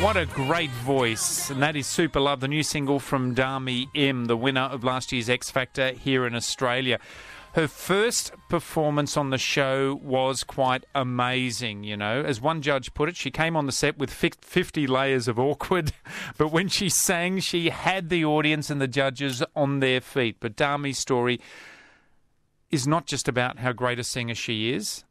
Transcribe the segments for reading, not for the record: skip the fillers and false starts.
What a great voice. And that is Super Love, the new single from Dami Im, the winner of last year's X Factor here in Australia. Her first performance on the show was quite amazing, you know. As one judge put it, she came on the set with 50 layers of awkward, but when she sang, she had the audience and the judges on their feet. But Dami's story is not just about how great a singer she is.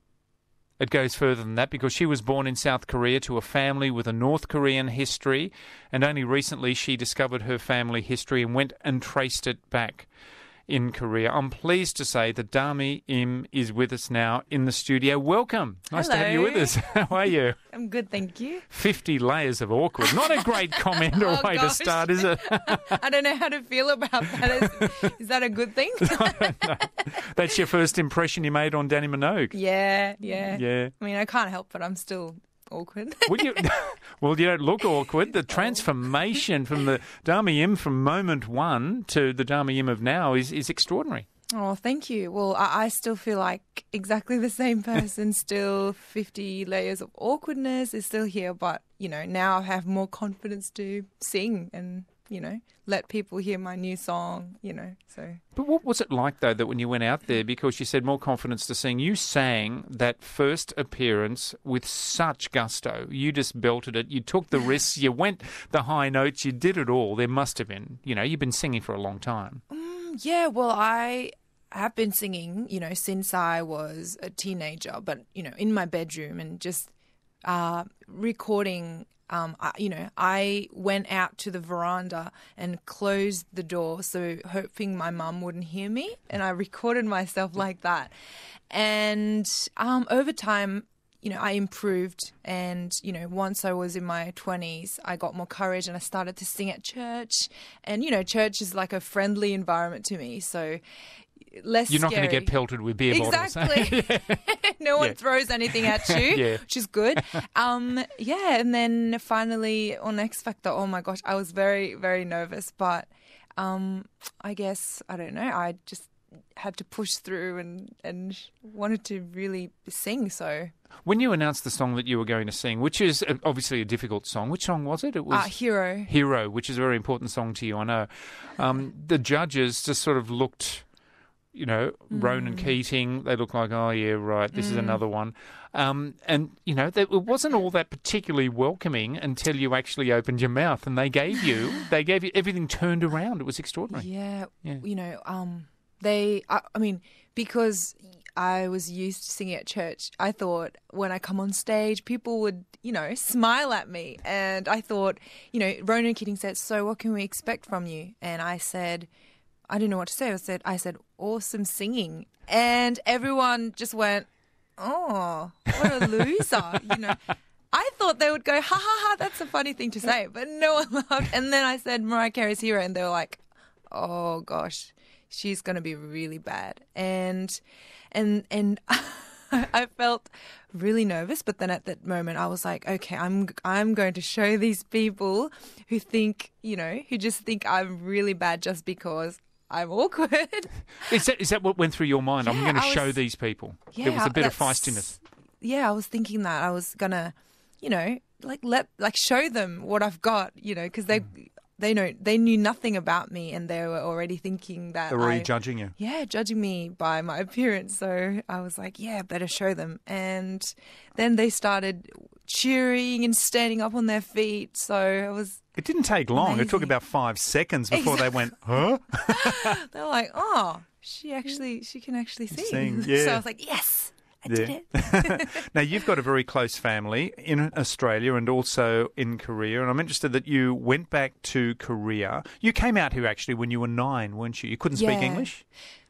It goes further than that because she was born in South Korea to a family with a North Korean history, and only recently she discovered her family history and went and traced it back in Korea. I'm pleased to say that Dami Im is with us now in the studio. Welcome. Nice to have you with us. How are you? I'm good, thank you. 50 layers of awkward. Not a great comment or way to start, is it? I don't know how to feel about that. Is that a good thing? I don't know. That's your first impression you made on Danny Minogue. Yeah. Yeah. I mean, I can't help it. I'm still awkward. Well, you don't look awkward. The transformation from the Dami Im from moment one to the Dami Im of now is extraordinary. Oh, thank you. Well, I still feel like exactly the same person, still 50 layers of awkwardness is still here, but, you know, now I have more confidence to sing and, you know, let people hear my new song, you know, so. But what was it like, though, that when you went out there, because you said more confidence to sing, you sang that first appearance with such gusto. You just belted it. You took the risks. You went the high notes. You did it all. There must have been, you know, you've been singing for a long time. Yeah, well, I have been singing, you know, since I was a teenager, but, you know, in my bedroom and just recording. I went out to the veranda and closed the door, so hoping my mum wouldn't hear me, and I recorded myself like that. And over time, you know, I improved, and, you know, once I was in my 20s, I got more courage and I started to sing at church. And, you know, church is like a friendly environment to me, so less You're not scary. going to get pelted with beer bottles. Exactly. No one throws anything at you, which is good. And then finally on X Factor, oh my gosh, I was very, very nervous. But I guess, I don't know, I just had to push through and wanted to really sing, so. When you announced the song that you were going to sing, which is obviously a difficult song, which song was it? It was Hero. Hero, which is a very important song to you, I know. The judges just sort of looked, you know, Ronan Keating, they look like, oh, yeah, right, this is another one. And, you know, it wasn't all that particularly welcoming until you actually opened your mouth and they gave you everything turned around. It was extraordinary. Yeah. You know, I mean, because I was used to singing at church, I thought when I come on stage, people would, you know, smile at me. And I thought, you know, Ronan Keating said, so what can we expect from you? And I said, I didn't know what to say. I said, awesome singing. And everyone just went, oh, what a loser, you know. I thought they would go, ha, ha, ha, that's a funny thing to say. But no one laughed. And then I said, Mariah Carey's Hero. And they were like, oh, gosh, she's going to be really bad. And I felt really nervous. But then at that moment, I was like, okay, I'm going to show these people who think, you know, who just think I'm really bad just because I'm awkward. Is that what went through your mind? I'm going to show these people. Yeah, there was a bit of feistiness. Yeah, I was thinking that I was going to, you know, show them what I've got, you know, because they knew nothing about me and they were already thinking that they were already judging you. Yeah, judging me by my appearance. So I was like, yeah, better show them. And then they started cheering and standing up on their feet. So it was. It didn't take long. Amazing. It took about 5 seconds before they went, huh? They were like, oh, she can actually sing. Yeah. So I was like, yes, I did it. Now, you've got a very close family in Australia and also in Korea, and I'm interested that you went back to Korea. You came out here actually when you were 9, weren't you? You couldn't speak English?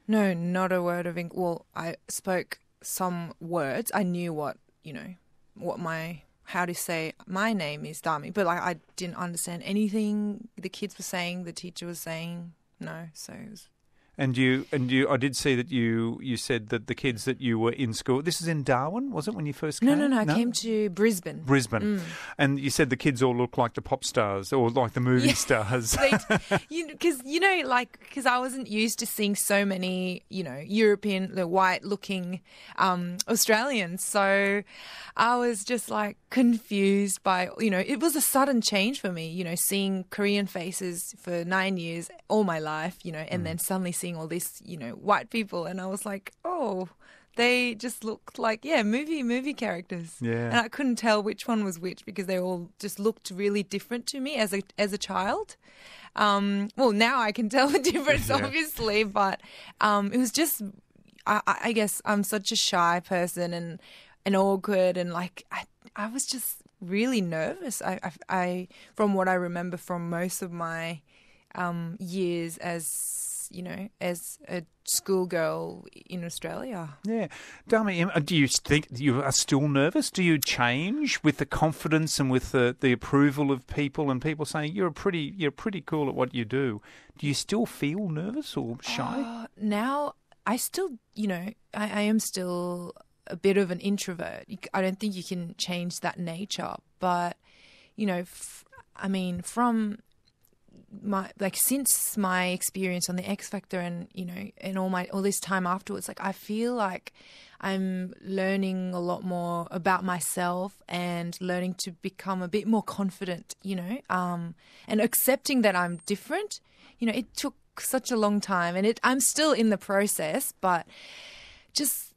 No, not a word of English. Well, I spoke some words. I knew what, you know, how to say my name is Dami, but like I didn't understand anything the kids were saying, the teacher was saying. No, so it was. And I did see that you said that the kids that you were in school. This is in Darwin, was it, when you first came? No. I came to Brisbane. Brisbane, and you said the kids all look like the pop stars or like the movie stars. Because I wasn't used to seeing so many, European, the white-looking Australians. So I was just like confused by, it was a sudden change for me, seeing Korean faces for 9 years, all my life, and then suddenly seeing all this, white people. And I was like, oh, they just looked like, movie characters. Yeah. And I couldn't tell which one was which because they all just looked really different to me as a child. Well, now I can tell the difference, obviously, but it was just, I guess I'm such a shy person and awkward, and like I was just really nervous. I from what I remember from most of my years as a schoolgirl in Australia. Yeah. Dami, do you think you are still nervous? Do you change with the confidence and with the approval of people and people saying you're pretty cool at what you do? Do you still feel nervous or shy? Now, I still, I am still a bit of an introvert. I don't think you can change that nature. But, from since my experience on the X Factor and and all this time afterwards, I feel like I'm learning a lot more about myself and learning to become a bit more confident, and accepting that I'm different. It took such a long time, and I'm still in the process, but just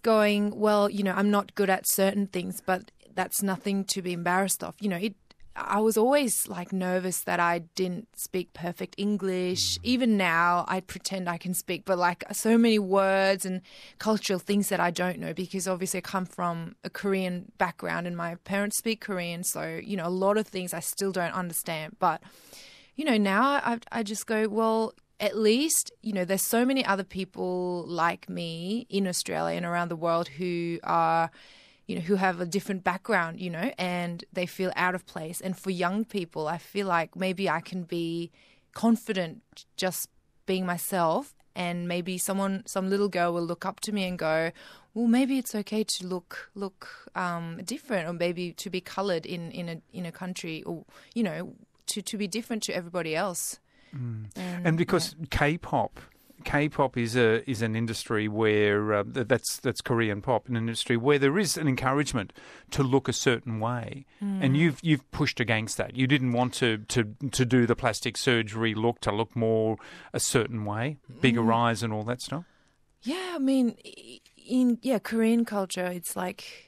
going, well, I'm not good at certain things, but that's nothing to be embarrassed of. I was always nervous that I didn't speak perfect English. Even now, I pretend I can speak, but so many words and cultural things that I don't know, because obviously I come from a Korean background and my parents speak Korean. So, a lot of things I still don't understand. But, now I just go, well, at least, there's so many other people like me in Australia and around the world who are who have a different background, and they feel out of place. And for young people, I feel like maybe I can be confident just being myself, and maybe some little girl will look up to me and go, well, maybe it's okay to look different, or maybe to be coloured in a country, or, to be different to everybody else. And because K-pop is an industry where that's Korean pop, an industry where there is an encouragement to look a certain way, and you've pushed against that. You didn't want to do the plastic surgery look, to look more a certain way, bigger eyes and all that stuff. Yeah, in Korean culture, it's like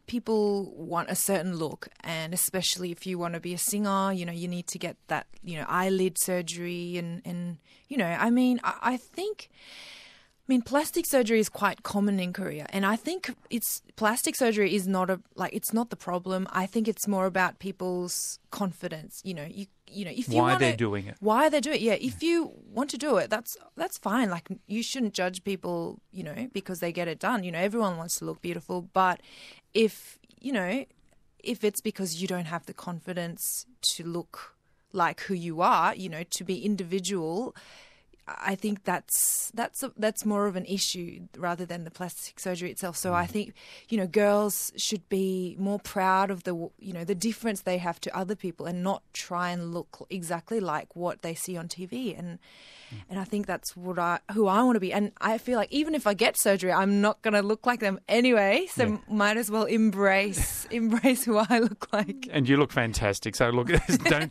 people want a certain look, and especially if you want to be a singer, you need to get that, eyelid surgery and I think plastic surgery is quite common in Korea, and I think plastic surgery is not it's not the problem. I think it's more about people's confidence. If you why they're doing it. Why they do it. Yeah, if you want to do it, that's fine. You shouldn't judge people, because they get it done. Everyone wants to look beautiful, but if it's because you don't have the confidence to look like who you are, to be individual, I think that's more of an issue rather than the plastic surgery itself. So I think, girls should be more proud of the difference they have to other people, and not try and look exactly like what they see on TV. And I think that's who I want to be. And I feel like even if I get surgery, I'm not going to look like them anyway. So might as well embrace who I look like. And you look fantastic. So look,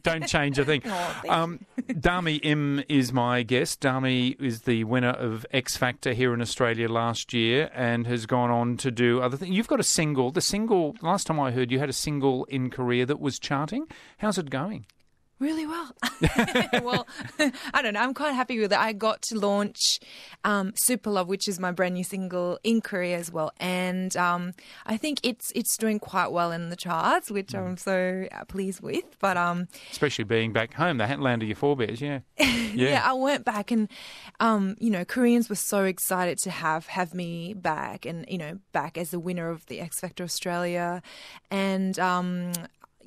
don't change a thing. Oh, Dami Im is my guest. Dami is the winner of X Factor here in Australia last year and has gone on to do other things. You've got a single. The single, last time I heard, you had a single in Korea that was charting. How's it going? Really well. Well, I don't know. I'm quite happy with it. I got to launch Super Love, which is my brand new single, in Korea as well. And I think it's doing quite well in the charts, which I'm so pleased with. But especially being back home, the land of your forebears, yeah. Yeah, I went back and, Koreans were so excited to have me back and, back as the winner of the X Factor Australia. And,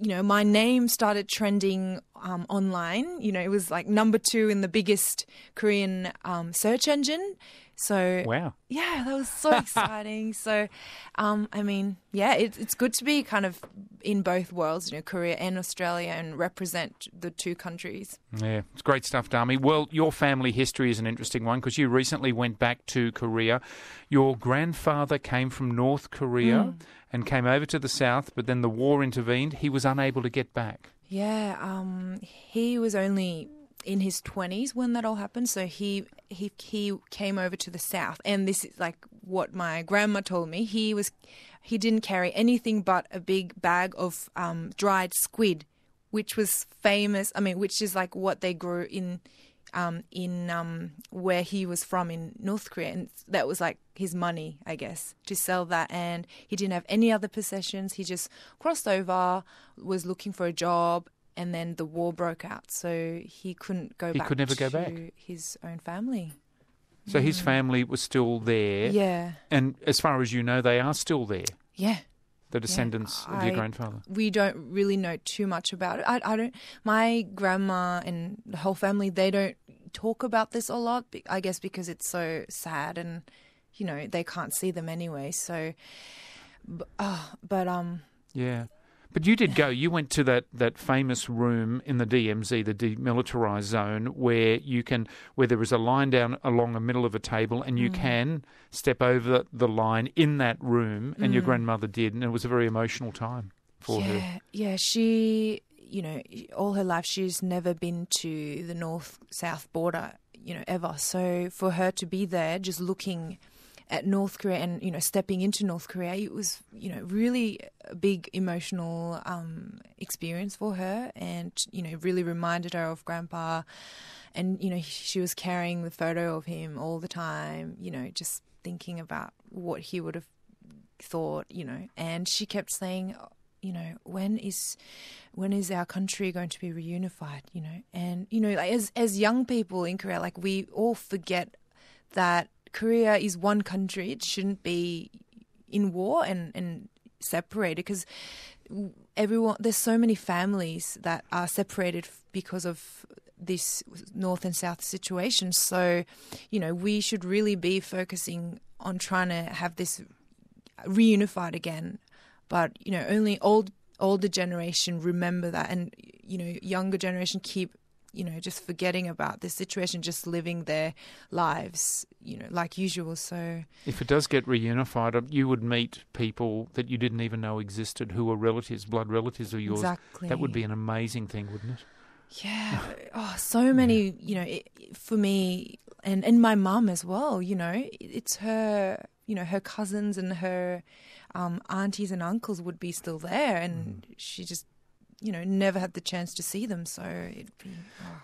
my name started trending online. It was like number 2 in the biggest Korean search engine. So wow, yeah, that was so exciting. So, it's good to be kind of in both worlds, Korea and Australia, and represent the two countries. Yeah, it's great stuff, Dami. Well, your family history is an interesting one because you recently went back to Korea. Your grandfather came from North Korea and came over to the South, but then the war intervened. He was unable to get back. Yeah, he was only in his 20s when that all happened, so he came over to the South, and this is like what my grandma told me. He didn't carry anything but a big bag of dried squid, which was famous. Which is like what they grew in where he was from in North Korea, and that was like his money, I guess, to sell that. And he didn't have any other possessions. He just crossed over, was looking for a job, and then the war broke out, so he couldn't go back. He could never go back. His own family. So his family was still there. Yeah. And as far as you know, they are still there. Yeah. The descendants of your grandfather. We don't really know too much about it. I don't. My grandma and the whole family, they don't talk about this a lot. I guess because it's so sad, and they can't see them anyway. So, yeah. But you did go. You went to that famous room in the DMZ, the demilitarized zone, where there is a line down along the middle of a table, and you can step over the line in that room, and your grandmother did, and it was a very emotional time for her. Yeah, she, all her life she's never been to the north-south border, ever. So for her to be there, just looking at North Korea and, stepping into North Korea, it was, really a big emotional experience for her, and, really reminded her of Grandpa. And, she was carrying the photo of him all the time, just thinking about what he would have thought, and she kept saying, when is our country going to be reunified, and, like, as young people in Korea, like, we all forget that Korea is one country. It shouldn't be in war and separated, because there's so many families that are separated because of this North and South situation. So, we should really be focusing on trying to have this reunified again. But, only older generation remember that, and, younger generation keep just forgetting about this situation, just living their lives, like usual. So if it does get reunified, you would meet people that you didn't even know existed who were relatives, blood relatives of yours. Exactly. That would be an amazing thing, wouldn't it? Yeah. Oh, so many, for me and my mum as well, it's her, her cousins and her aunties and uncles would be still there, and she just never had the chance to see them, so it'd be,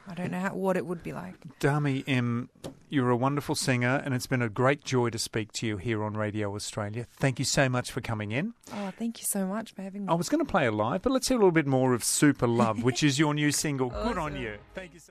I don't know what it would be like. Dami Im, you're a wonderful singer, and it's been a great joy to speak to you here on Radio Australia. Thank you so much for coming in. Oh, thank you so much for having me. I was going to play a live, but let's hear a little bit more of Super Love, which is your new single. Awesome. Good on you. Thank you so much.